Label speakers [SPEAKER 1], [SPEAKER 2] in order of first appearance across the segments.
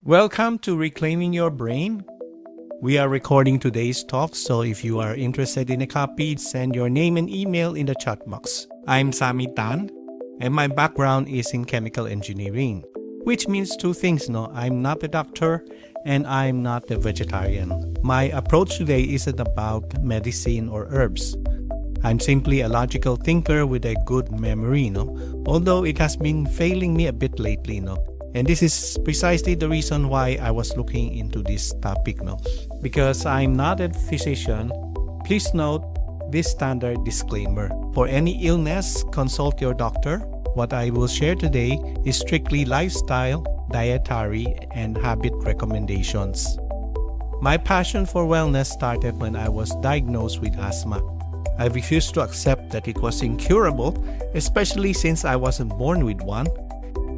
[SPEAKER 1] Welcome to Reclaiming Your Brain. We are recording today's talk, so if you are interested in a copy, send your name and email in the chat box. I'm Sami Tan, and my background is in chemical engineering, which means two things, no? I'm not a doctor, and I'm not a vegetarian. My approach today isn't about medicine or herbs. I'm simply a logical thinker with a good memory, no? Although it has been failing me a bit lately, no? And this is precisely the reason why I was looking into this topic, no? Because I'm not a physician, please note this standard disclaimer. For any illness, consult your doctor. What I will share today is strictly lifestyle, dietary, and habit recommendations. My passion for wellness started when I was diagnosed with asthma. I refused to accept that it was incurable, especially since I wasn't born with one,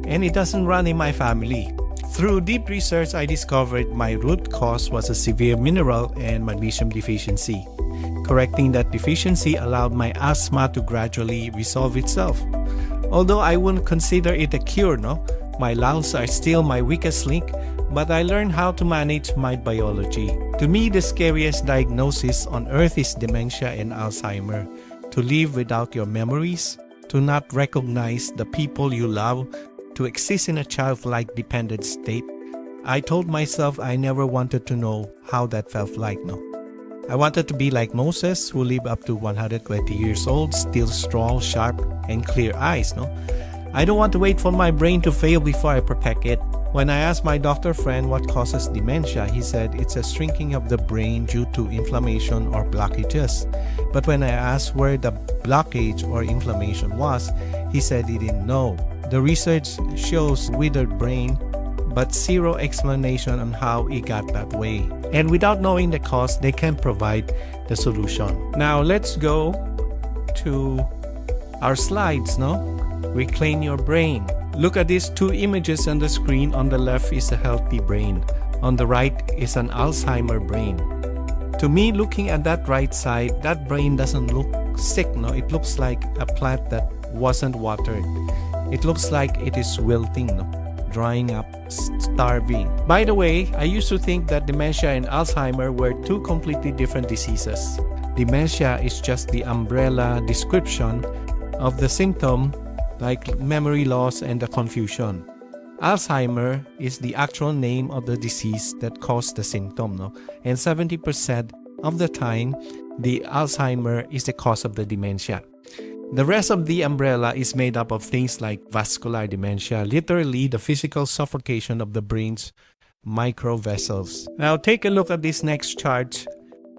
[SPEAKER 1] and it doesn't run in my family. Through deep research, I discovered my root cause was a severe mineral and magnesium deficiency. Correcting that deficiency allowed my asthma to gradually resolve itself. Although I wouldn't consider it a cure, no? My lungs are still my weakest link, but I learned how to manage my biology. To me, the scariest diagnosis on earth is dementia and Alzheimer. To live without your memories, to not recognize the people you love, to exist in a childlike dependent state. I told myself I never wanted to know how that felt like, no. I wanted to be like Moses, who lived up to 120 years old, still strong, sharp, and clear eyes, no. I don't want to wait for my brain to fail before I protect it. When I asked my doctor friend what causes dementia, he said it's a shrinking of the brain due to inflammation or blockages. But when I asked where the blockage or inflammation was, he said he didn't know. The research shows withered brain, but zero explanation on how it got that way. And without knowing the cause, they can provide the solution. Now let's go to our slides, no? Reclaim your brain. Look at these two images on the screen. On the left is a healthy brain. On the right is an Alzheimer brain. To me, looking at that right side, that brain doesn't look sick, no? It looks like a plant that wasn't watered. It looks like it is wilting, no? Drying up, starving. By the way, I used to think that dementia and Alzheimer were two completely different diseases. Dementia is just the umbrella description of the symptom, like memory loss and the confusion. Alzheimer is the actual name of the disease that caused the symptom, no? And 70% of the time, the Alzheimer is the cause of the dementia. The rest of the umbrella is made up of things like vascular dementia, literally the physical suffocation of the brain's micro-vessels. Now take a look at this next chart.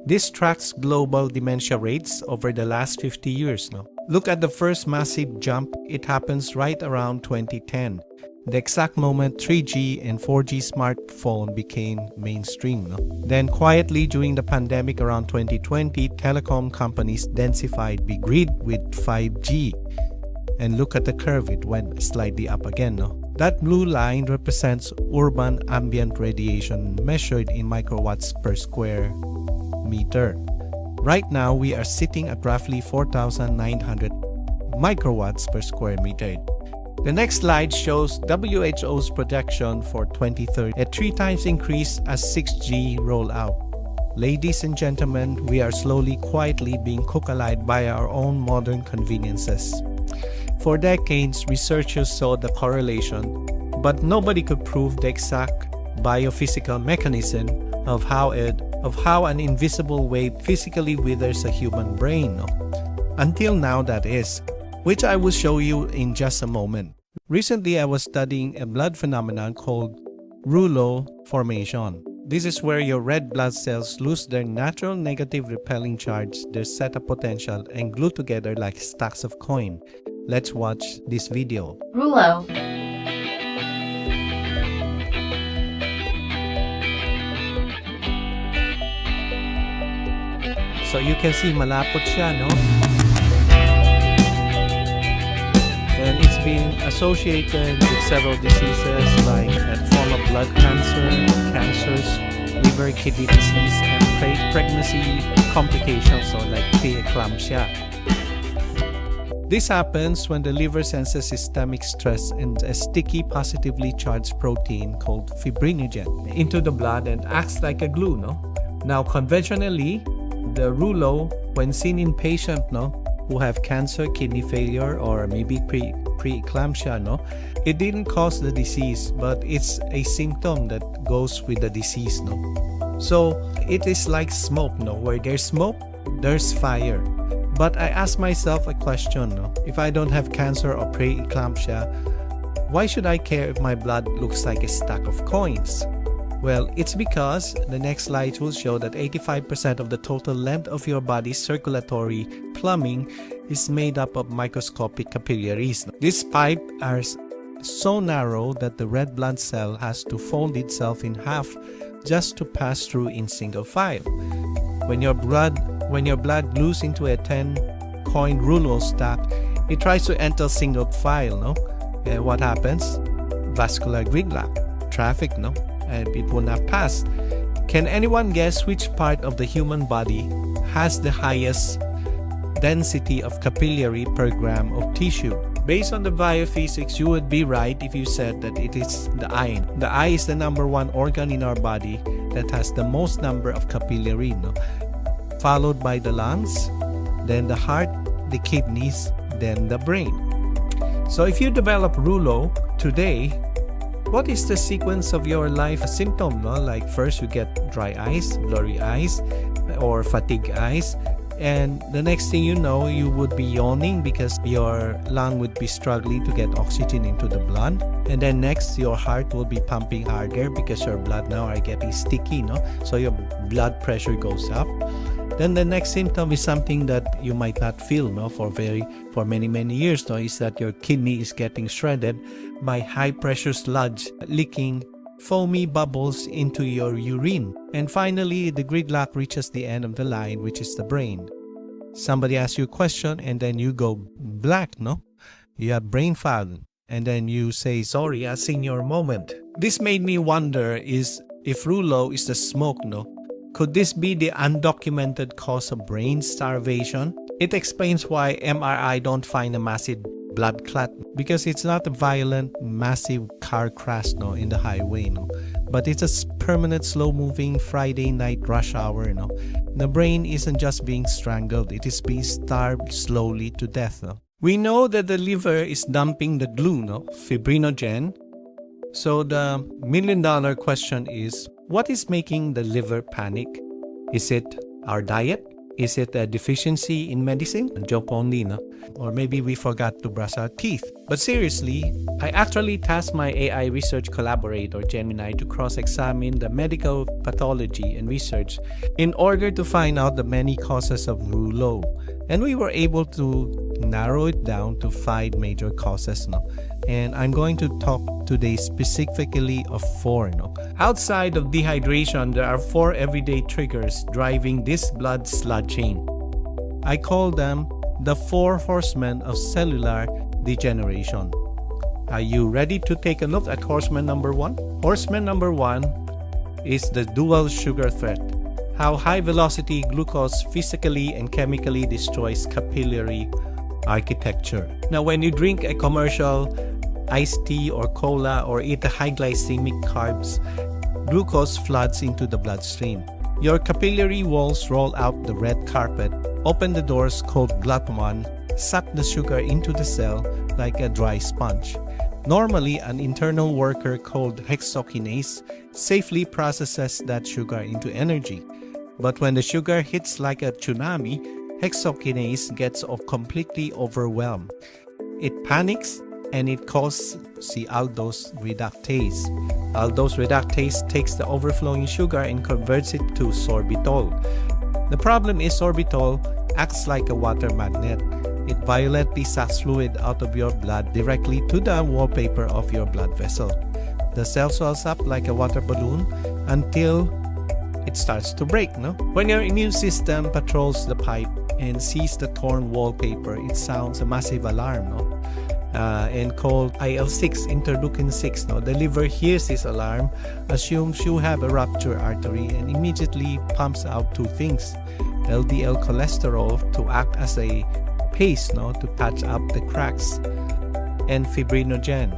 [SPEAKER 1] This tracks global dementia rates over the last 50 years. No? Look at the first massive jump. It happens right around 2010. The exact moment 3G and 4G smartphone became mainstream. No? Then quietly during the pandemic around 2020, telecom companies densified big grid with 5G. And look at the curve, it went slightly up again. No? That blue line represents urban ambient radiation measured in microwatts per square meter. Right now, we are sitting at roughly 4,900 microwatts per square meter. The next slide shows WHO's projection for 2030, a 3 times increase as 6G roll out. Ladies and gentlemen, we are slowly, quietly being cooked alive by our own modern conveniences. For decades, researchers saw the correlation, but nobody could prove the exact biophysical mechanism of how an invisible wave physically withers a human brain. No? Until now, that is, which I will show you in just a moment. Recently, I was studying a blood phenomenon called Rouleaux formation. This is where your red blood cells lose their natural negative repelling charge, their setup potential, and glue together like stacks of coin. Let's watch this video.
[SPEAKER 2] Rouleaux.
[SPEAKER 1] So you can see malapot siya, no? And it's been associated with several diseases like a form of blood cancer, cancers, liver, kidney disease, and pregnancy complications, so like preeclampsia. This happens when the liver senses systemic stress and a sticky positively charged protein called fibrinogen into the blood and acts like a glue, no? Now, conventionally, the Rouleaux, when seen in patients, no, who have cancer, kidney failure, or maybe preeclampsia, no, it didn't cause the disease, but it's a symptom that goes with the disease, no. So it is like smoke, no, where there's smoke, there's fire. But I ask myself a question, no? If I don't have cancer or preeclampsia, why should I care if my blood looks like a stack of coins? Well, it's because the next slides will show that 85% of the total length of your body's circulatory plumbing is made up of microscopic capillaries. These pipes are so narrow that the red blood cell has to fold itself in half just to pass through in single file. When your blood glues into a 10-coin Rouleaux stack, it tries to enter single file, no? And what happens? Vascular gridlock, traffic, no? And it will not pass. Can anyone guess which part of the human body has the highest density of capillary per gram of tissue? Based on the biophysics, you would be right if you said that it is the eye. The eye is the #1 organ in our body that has the most number of capillary, no? Followed by the lungs, then the heart, the kidneys, then the brain. So if you develop Rouleaux today, what is the sequence of your life symptom? No? Like first you get dry eyes, blurry eyes, or fatigue eyes. And the next thing you know, you would be yawning because your lung would be struggling to get oxygen into the blood. And then next, your heart will be pumping harder because your blood now are getting sticky, no? So your blood pressure goes up. Then the next symptom is something that you might not feel, no, for many years, no, is that your kidney is getting shredded by high pressure sludge leaking foamy bubbles into your urine. And finally, the gridlock reaches the end of the line, which is the brain. Somebody asks you a question and then you go black, no? You have brain fog. And then you say, sorry, I've seen your moment. This made me wonder is if Rouleaux is the smoke, no? Could this be the undocumented cause of brain starvation? It explains why MRI don't find a massive blood clot, because it's not a violent, massive car crash, no, in the highway, no, but it's a permanent, slow-moving Friday night rush hour, no. The brain isn't just being strangled; it is being starved slowly to death, no. We know that the liver is dumping the glue, no, fibrinogen. So the million-dollar question is, what is making the liver panic? Is it our diet? Is it a deficiency in medicine? A joke only, no? Or maybe we forgot to brush our teeth. But seriously, I actually tasked my AI research collaborator, Gemini, to cross-examine the medical pathology and research in order to find out the many causes of Rouleaux. And we were able to narrow it down to 5 major causes, no? And I'm going to talk today specifically of 4, no? Outside of dehydration, there are 4 everyday triggers driving this blood sludging. I call them the 4 Horsemen of Cellular Degeneration. Are you ready to take a look at horseman number 1? Horseman number 1 is the dual sugar threat. How high-velocity glucose physically and chemically destroys capillary architecture. Now, when you drink a commercial iced tea or cola or eat a high-glycemic carbs, glucose floods into the bloodstream. Your capillary walls roll out the red carpet, open the doors called glutamine, suck the sugar into the cell like a dry sponge. Normally, an internal worker called hexokinase safely processes that sugar into energy. But when the sugar hits like a tsunami, hexokinase gets completely overwhelmed. It panics and it causes aldose reductase. Aldose reductase takes the overflowing sugar and converts it to sorbitol. The problem is sorbitol acts like a water magnet. It violently sucks fluid out of your blood directly to the wallpaper of your blood vessel. The cell swells up like a water balloon until it starts to break, no? When your immune system patrols the pipe and sees the torn wallpaper, it sounds a massive alarm, no? And called IL-6, interleukin-6, no? The liver hears this alarm, assumes you have a ruptured artery, and immediately pumps out 2 things. LDL cholesterol to act as a paste to patch up the cracks, and fibrinogen,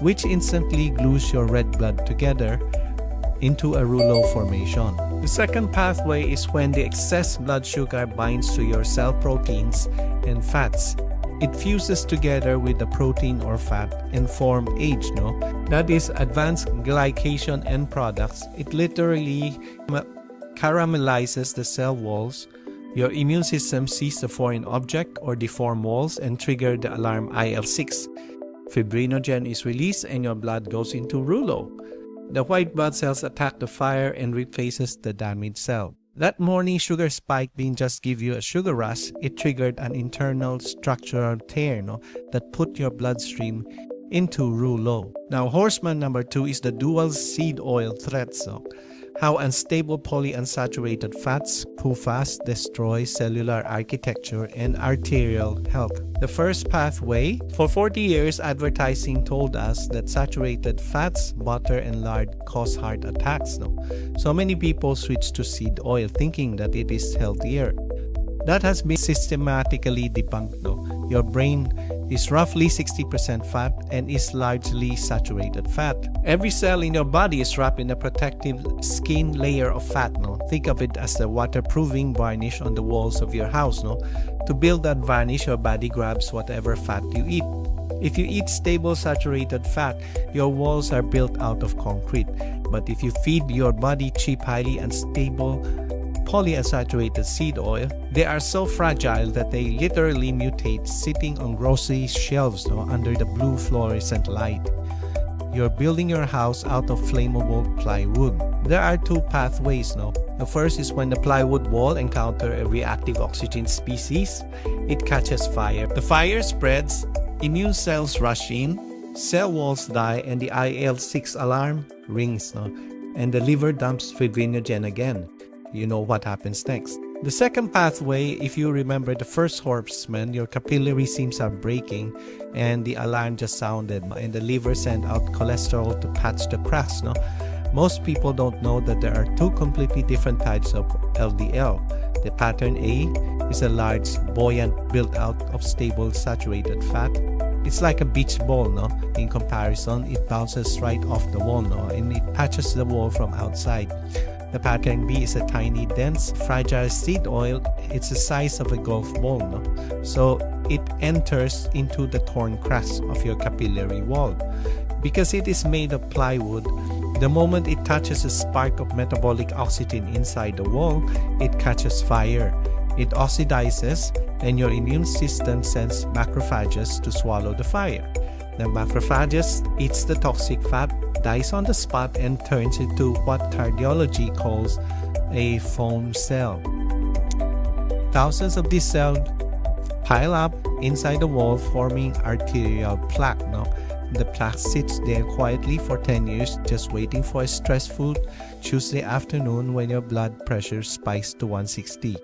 [SPEAKER 1] which instantly glues your red blood together into a rouleau formation. The second pathway is when the excess blood sugar binds to your cell proteins and fats. It fuses together with the protein or fat and form age, that is advanced glycation end products. It literally caramelizes the cell walls. Your immune system sees the foreign object or deformed walls and trigger the alarm IL-6. Fibrinogen is released and your blood goes into rouleau. The white blood cells attack the fire and replaces the damaged cell. That morning sugar spike didn't just give you a sugar rush, it triggered an internal structural tear that put your bloodstream into rouleau. Now, horseman number 2 is the dual seed oil threat. How unstable polyunsaturated fats, PUFAs, destroy cellular architecture and arterial health. The first pathway, for 40 years, advertising told us that saturated fats, butter, and lard cause heart attacks. So many people switch to seed oil thinking that it is healthier. That has been systematically debunked. Your brain is roughly 60% fat and is largely saturated fat. Every cell in your body is wrapped in a protective skin layer of fat. Think of it as the waterproofing varnish on the walls of your house. To build that varnish, your body grabs whatever fat you eat. If you eat stable saturated fat, your walls are built out of concrete. But if you feed your body cheap, highly unstable polyunsaturated seed oil, they are so fragile that they literally mutate sitting on grocery shelves under the blue fluorescent light. You're building your house out of flammable plywood. There are two pathways. The first is when the plywood wall encounters a reactive oxygen species, it catches fire. The fire spreads, immune cells rush in, cell walls die, and the IL-6 alarm rings. And the liver dumps fibrinogen again. You know what happens next. The second pathway, if you remember the first horseman, your capillary seams are breaking and the alarm just sounded and the liver sent out cholesterol to patch the cracks. Most people don't know that there are two completely different types of LDL. The pattern A is a large, buoyant, built out of stable saturated fat. It's like a beach ball, In comparison, it bounces right off the wall, and it patches the wall from outside. The pattern B is a tiny, dense, fragile seed oil. It's the size of a golf ball, So it enters into the torn cracks of your capillary wall. Because it is made of plywood, the moment it touches a spark of metabolic oxygen inside the wall, it catches fire. It oxidizes, and your immune system sends macrophages to swallow the fire. The macrophages eats the toxic fat, dies on the spot, and turns into what cardiology calls a foam cell. Thousands of these cells pile up inside the wall, forming arterial plaque. The plaque sits there quietly for 10 years, just waiting for a stressful Tuesday afternoon when your blood pressure spikes to 160.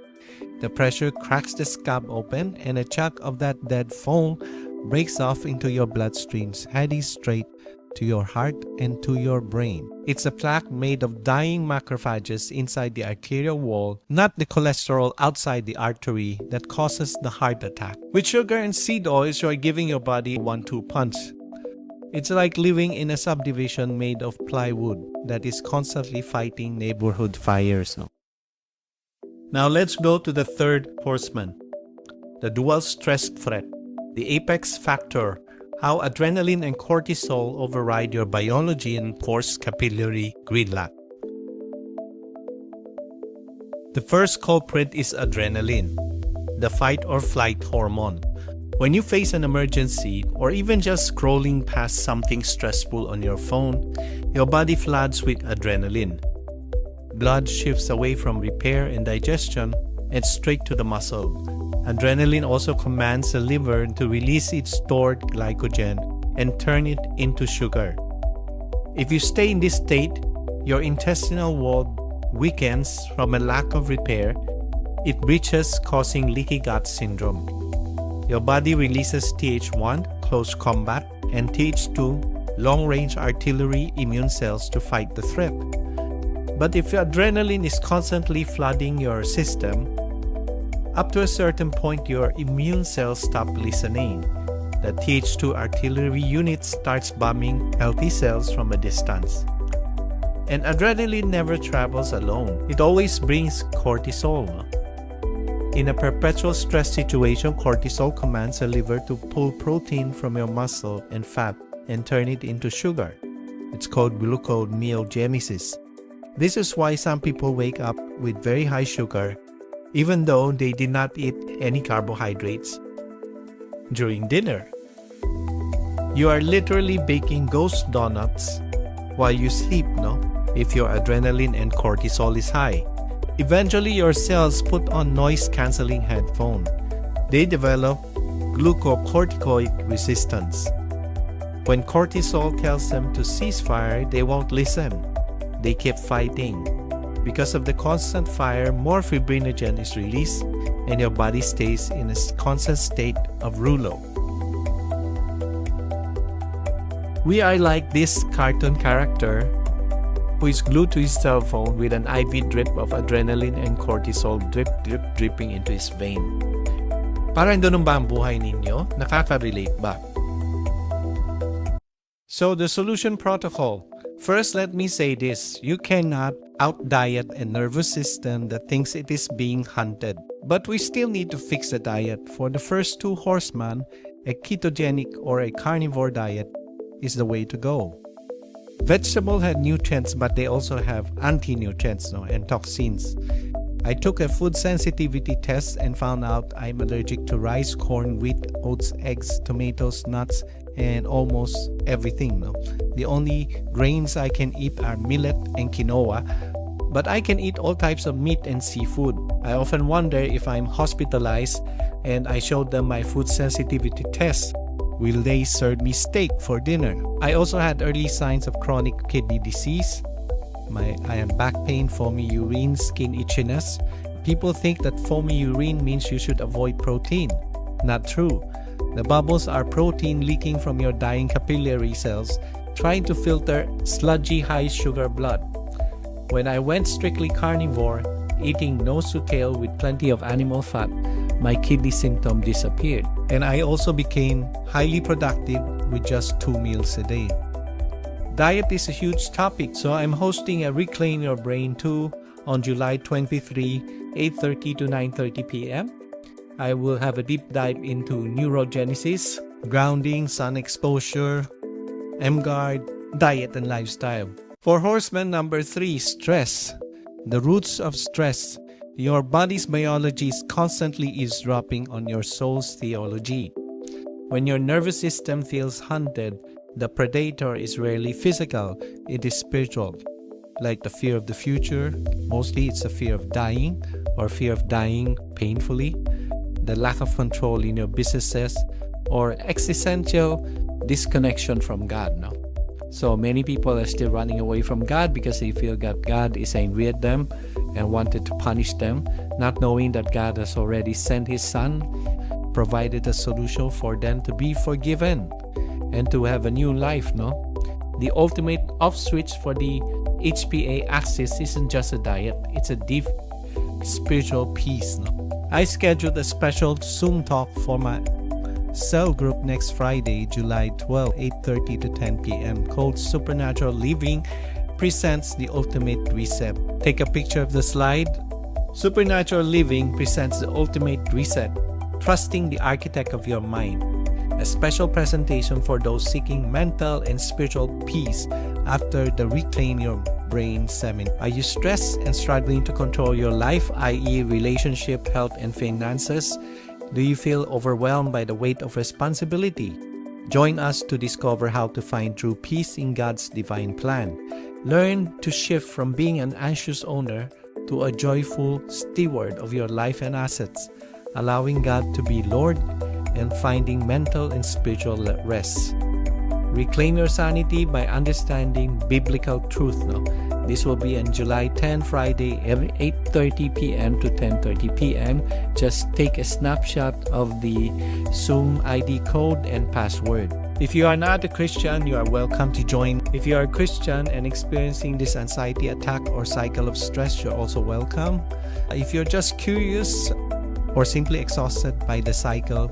[SPEAKER 1] The pressure cracks the scab open, and a chunk of that dead foam breaks off into your bloodstreams, heading straight to your heart and to your brain. It's a plaque made of dying macrophages inside the arterial wall, not the cholesterol outside the artery that causes the heart attack. With sugar and seed oils, you're giving your body a 1-2 punch. It's like living in a subdivision made of plywood that is constantly fighting neighborhood fires. Now let's go to the third horseman, the dual stress threat, the apex factor, how adrenaline and cortisol override your biology and force capillary gridlock. The first culprit is adrenaline, the fight or flight hormone. When you face an emergency or even just scrolling past something stressful on your phone, your body floods with adrenaline. Blood shifts away from repair and digestion and straight to the muscle. Adrenaline also commands the liver to release its stored glycogen and turn it into sugar. If you stay in this state, your intestinal wall weakens from a lack of repair. It breaches, causing leaky gut syndrome. Your body releases Th1, close combat, and Th2, long-range artillery immune cells to fight the threat. But if adrenaline is constantly flooding your system, Up to a certain point, your immune cells stop listening. The Th2 artillery unit starts bombing healthy cells from a distance. And adrenaline never travels alone. It always brings cortisol. In a perpetual stress situation, cortisol commands the liver to pull protein from your muscle and fat and turn it into sugar. It's called gluconeogenesis. This is why some people wake up with very high sugar, even though they did not eat any carbohydrates during dinner. You are literally baking ghost donuts while you sleep, no? If your adrenaline and cortisol is high. Eventually, your cells put on noise-canceling headphones. They develop glucocorticoid resistance. When cortisol tells them to cease fire, they won't listen. They keep fighting. Because of the constant fire, more fibrinogen is released and your body stays in a constant state of Rouleaux. We are like this cartoon character who is glued to his cell phone with an IV drip of adrenaline and cortisol dripping into his vein. Parang ganun ba ang buhay ninyo? Nakaka-relate ba? So the solution protocol. First, let me say this. You cannot out-diet a nervous system that thinks it is being hunted. But we still need to fix the diet. For the first two horsemen, a ketogenic or a carnivore diet is the way to go. Vegetables have nutrients, but they also have anti-nutrients and toxins. I took a food sensitivity test and found out I'm allergic to rice, corn, wheat, oats, eggs, tomatoes, nuts, and almost everything. The only grains I can eat are millet and quinoa, but I can eat all types of meat and seafood. I often wonder if I'm hospitalized and I showed them my food sensitivity test. Will they serve me steak for dinner? I also had early signs of chronic kidney disease. I have back pain, foamy urine, skin itchiness. People think that foamy urine means you should avoid protein. Not true. The bubbles are protein leaking from your dying capillary cells, trying to filter sludgy high sugar blood. When I went strictly carnivore, eating nose to tail with plenty of animal fat, my kidney symptom disappeared. And I also became highly productive with just 2 meals a day. Diet is a huge topic, so I'm hosting a Reclaim Your Brain 2 on July 23, 8:30 to 9:30 p.m. I will have a deep dive into neurogenesis, grounding, sun exposure, MGuard, diet and lifestyle. For horseman number 3, stress. The roots of stress. Your body's biology is constantly eavesdropping on your soul's theology. When your nervous system feels hunted, the predator is rarely physical, it is spiritual. Like the fear of the future, mostly it's a fear of dying or fear of dying painfully, the lack of control in your businesses, or existential disconnection from God. So many people are still running away from God because they feel that God is angry at them and wanted to punish them, not knowing that God has already sent His Son, provided a solution for them to be forgiven and to have a new life. The ultimate off switch for the HPA axis isn't just a diet, it's a deep spiritual peace. I scheduled a special Zoom talk for my cell group next Friday, July 12, 8:30 to 10 p.m. called Supernatural Living Presents the Ultimate Reset. Take a picture of the slide. Supernatural Living presents the Ultimate Reset, trusting the architect of your mind. A special presentation for those seeking mental and spiritual peace after the Reclaim Your Brain seminar. Are you stressed and struggling to control your life, i.e. relationship, health, and finances? Do you feel overwhelmed by the weight of responsibility? Join us to discover how to find true peace in God's divine plan. Learn to shift from being an anxious owner to a joyful steward of your life and assets, allowing God to be Lord and finding mental and spiritual rest. Reclaim your sanity by understanding biblical truth. This will be on July 10, Friday, 8:30 p.m. to 10:30 p.m. Just take a snapshot of the Zoom ID code and password. If you are not a Christian, you are welcome to join. If you are a Christian and experiencing this anxiety attack or cycle of stress, you're also welcome. If you're just curious or simply exhausted by the cycle,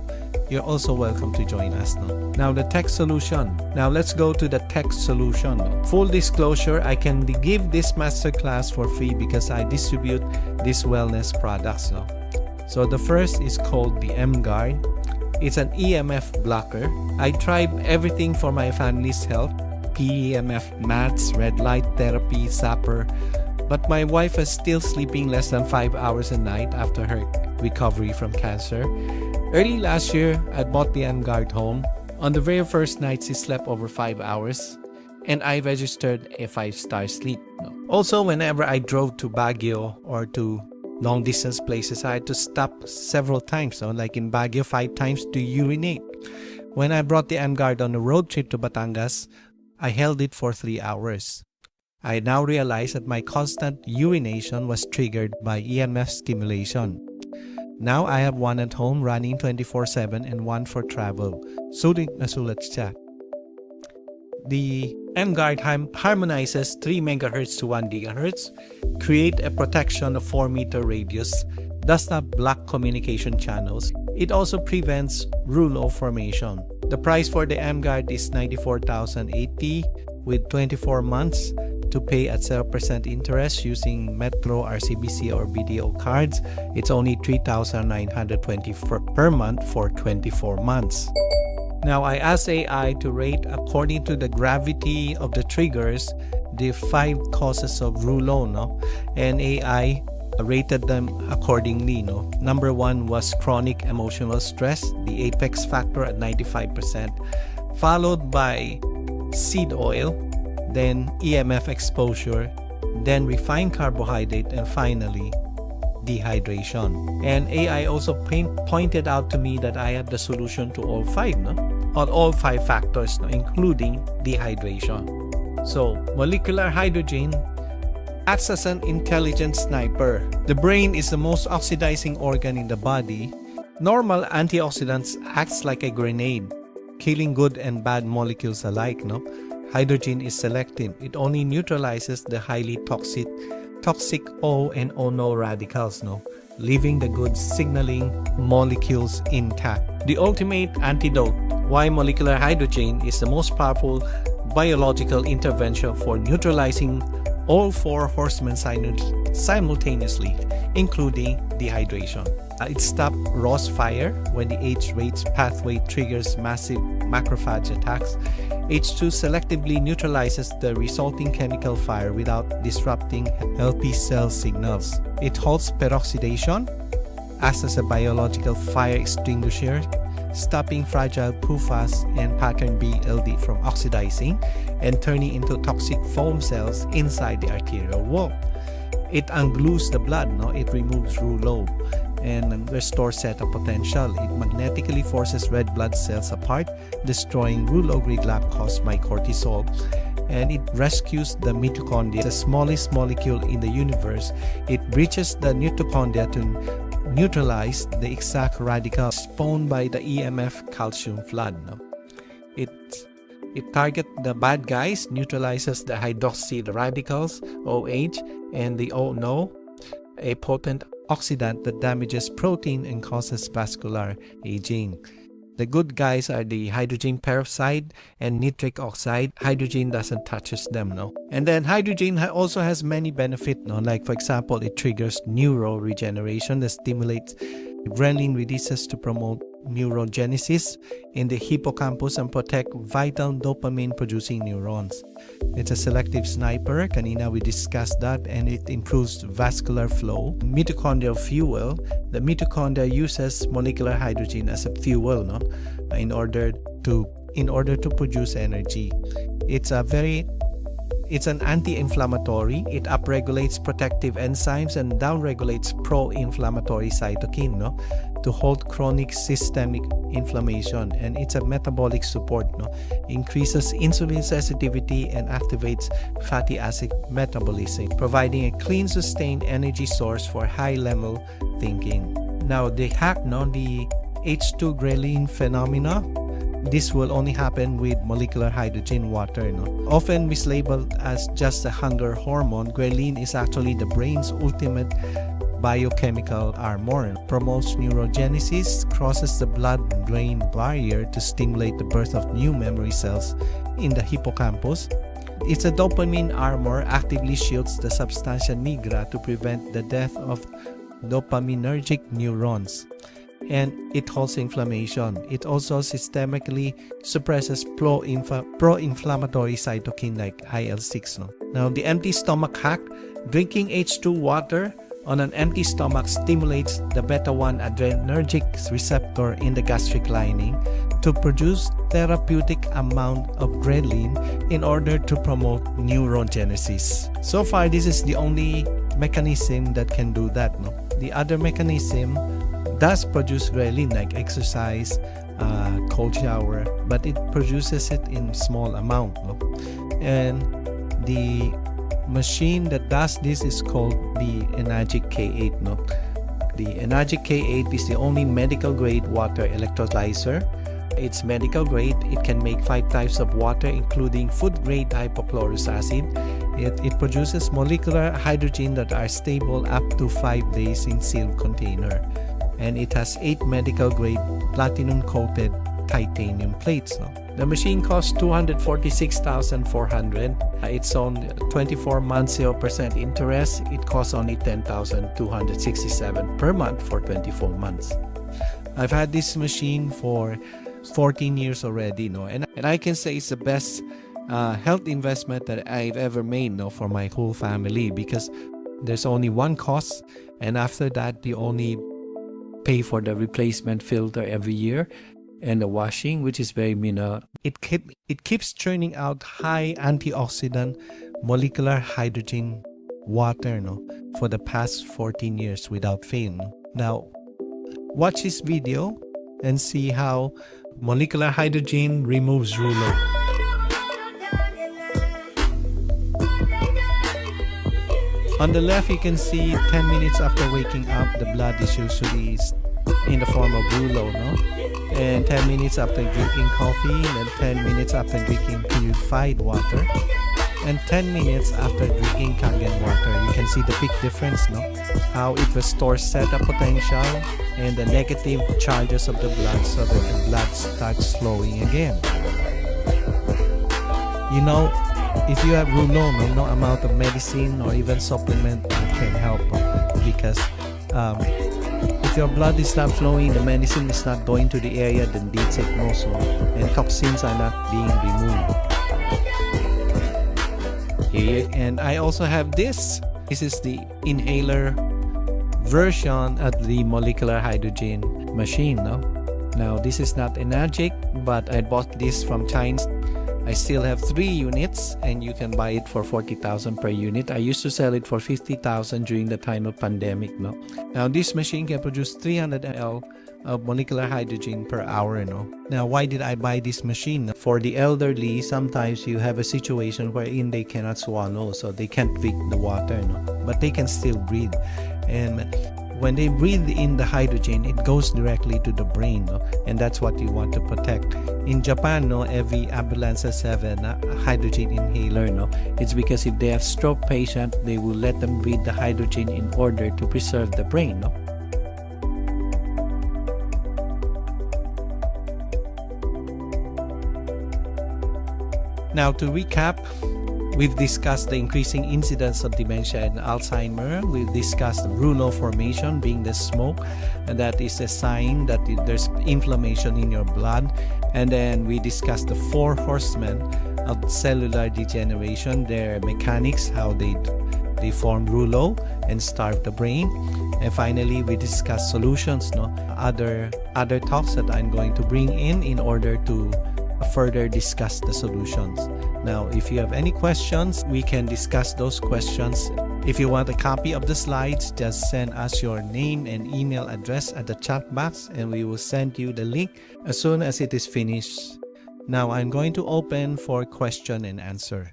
[SPEAKER 1] you're also welcome to join us. No? Now the tech solution. Now let's go to the tech solution. No? Full disclosure, I can give this masterclass for free because I distribute these wellness products. No? So the first is called the M-Guard. It's an EMF blocker. I tried everything for my family's health. PEMF mats, red light therapy, zapper. But my wife is still sleeping less than 5 hours a night after her recovery from cancer. Early last year, I bought the M-Guard home. On the very first night, she slept over 5 hours, and I registered a 5-star sleep. Also, whenever I drove to Baguio or to long-distance places, I had to stop several times, like in Baguio 5 times to urinate. When I brought the M-Guard on a road trip to Batangas, I held it for 3 hours. I now realize that my constant urination was triggered by EMF stimulation. Now I have one at home running 24/7 and one for travel. Sulit na sulit siya. The M-Guard harmonizes 3 MHz to 1 GHz, create a protection of 4-meter radius, does not block communication channels. It also prevents Rouleaux formation. The price for the M-Guard is $94,080 with 24 months to pay at 0% interest using Metro, RCBC, or BDO cards. It's only $3,920 per month for 24 months. Now, I asked AI to rate according to the gravity of the triggers the 5 causes of Rouleaux, no? And AI rated them accordingly. No? Number 1 was chronic emotional stress, the apex factor at 95%, followed by seed oil, then EMF exposure, then refined carbohydrate, and finally dehydration. And AI also pointed out to me that I have the solution to all 5, no? On all 5 factors, no? Including dehydration. So molecular hydrogen acts as an intelligent sniper. The brain is the most oxidizing organ in the body. Normal antioxidants acts like a grenade, killing good and bad molecules alike, no? Hydrogen is selective. It only neutralizes the highly toxic O and O-no radicals, no? Leaving the good signaling molecules intact. The ultimate antidote, why molecular hydrogen is the most powerful biological intervention for neutralizing all 4 horsemen simultaneously, including dehydration. It stops Ross fire when the H-RAGE pathway triggers massive macrophage attacks. H2 selectively neutralizes the resulting chemical fire without disrupting healthy cell signals. It halts peroxidation, acts as a biological fire extinguisher, stopping fragile PUFAs and pattern BLD from oxidizing and turning into toxic foam cells inside the arterial wall. It unglues the blood, no? It removes Rouleaux and restores theta potential. It magnetically forces red blood cells apart, destroying Rouleaux gridlock caused by cortisol. And it rescues the mitochondria, the smallest molecule in the universe. It breaches the mitochondria to neutralize the exact radical spawned by the EMF calcium flood. No? It targets the bad guys, neutralizes the hydroxy radicals, OH, and the O-no, a potent oxidant that damages protein and causes vascular aging. The good guys are the hydrogen peroxide and nitric oxide. Hydrogen doesn't touch them, no. And then hydrogen also has many benefits, no. Like for example, it triggers neuroregeneration that stimulates ghrelin releases to promote neurogenesis in the hippocampus and protect vital dopamine-producing neurons. It's a selective sniper. Kanina we discussed that, and it improves vascular flow. Mitochondrial fuel. The mitochondria uses molecular hydrogen as a fuel, no, in order to produce energy. It's an anti-inflammatory. It upregulates protective enzymes and downregulates pro-inflammatory cytokine, no, to halt chronic systemic inflammation. And it's a metabolic support, no, increases insulin sensitivity and activates fatty acid metabolism, providing a clean, sustained energy source for high-level thinking. Now, the hack, no, the H2 ghrelin phenomena. This will only happen with molecular hydrogen water. No? Often mislabeled as just a hunger hormone, ghrelin is actually the brain's ultimate biochemical armor, promotes neurogenesis, crosses the blood-brain barrier to stimulate the birth of new memory cells in the hippocampus. It's a dopamine armor, actively shields the substantia nigra to prevent the death of dopaminergic neurons, and it halts inflammation. It also systemically suppresses pro-inflammatory cytokine like IL-6. Now, the empty stomach hack: drinking H2 water on an empty stomach stimulates the beta-1 adrenergic receptor in the gastric lining to produce therapeutic amount of ghrelin in order to promote neurogenesis. So far, this is the only mechanism that can do that. The other mechanism does produce ghrelin, like exercise, cold shower, but it produces it in small amount. And the machine that does this is called the Enagic K8. The Enagic K8 is the only medical grade water electrolyzer. It's medical grade. It can make 5 types of water, including food grade hypochlorous acid. It produces molecular hydrogen that are stable up to 5 days in sealed container. And it has 8 medical grade platinum coated titanium plates. The machine costs $246,400. It's on 24 months 0% interest. It costs only $10,267 per month for 24 months. I've had this machine for 14 years already, and I can say it's the best health investment that I've ever made, for my whole family, because there's only one cost, and after that you only pay for the replacement filter every year and the washing, which is very minimal. It keeps churning out high antioxidant molecular hydrogen water for the past 14 years without fail. Now, watch this video and see how molecular hydrogen removes Rouleaux. On the left, you can see 10 minutes after waking up, the blood is usually in the form of Rouleaux, and 10 minutes after drinking coffee, and 10 minutes after drinking purified water, and 10 minutes after drinking Kangen water. You can see the big difference, how it restores theta potential and the negative charges of the blood so that the blood starts flowing again. If you have Rouleaux, no amount of medicine or even supplement can help, because if your blood is not flowing, the medicine is not going to the area that needs it most, and toxins are not being removed. And I also have this. This is the inhaler version of the molecular hydrogen machine. Now, this is not Enagic, but I bought this from China. I still have 3 units, and you can buy it for 40,000 per unit. I used to sell it for 50,000 during the time of pandemic. Now, this machine can produce 300 ml of molecular hydrogen per hour. Now, why did I buy this machine? For the elderly, sometimes you have a situation wherein they cannot swallow, so they can't drink the water, but they can still breathe. And when they breathe in the hydrogen, it goes directly to the brain, and that's what you want to protect. In Japan, every ambulance has a hydrogen inhaler. It's because if they have stroke patient, they will let them breathe the hydrogen in order to preserve the brain. Now, to recap, we've discussed the increasing incidence of dementia and Alzheimer. We've discussed Rouleaux formation being the smoke, and that is a sign that there's inflammation in your blood. And then we discussed the 4 horsemen of cellular degeneration, their mechanics, how they form Rouleaux and starve the brain. And finally, we discussed solutions, other talks that I'm going to bring in order to further discuss the solutions. Now, if you have any questions, we can discuss those questions. If you want a copy of the slides, just send us your name and email address at the chat box, and we will send you the link as soon as it is finished. Now, I'm going to open for question and answer.